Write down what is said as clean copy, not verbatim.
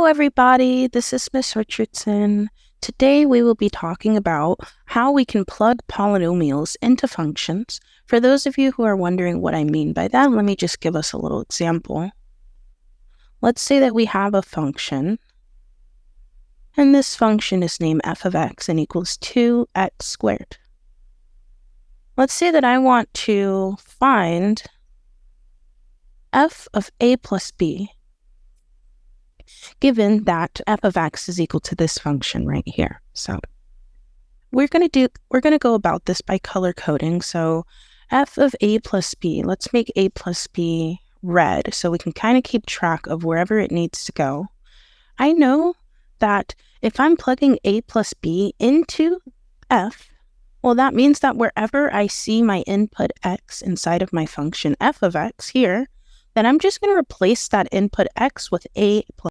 Hello, everybody. This is Miss Richardson. Today we will be talking about how we can plug polynomials into functions. For those of you who are wondering what I mean by that, let me just give us a little example. Let's say that we have a function, and this function is named f of x and equals 2x squared. Let's say that I want to find f of a plus b, given that f of x is equal to this function right here. So we're going to go about this by color coding. So f of a plus b, let's make a plus b red so we can kind of keep track of wherever it needs to go. I know that if I'm plugging a plus b into f, well, that means that wherever I see my input x inside of my function f of x here, then I'm just going to replace that input x with a plus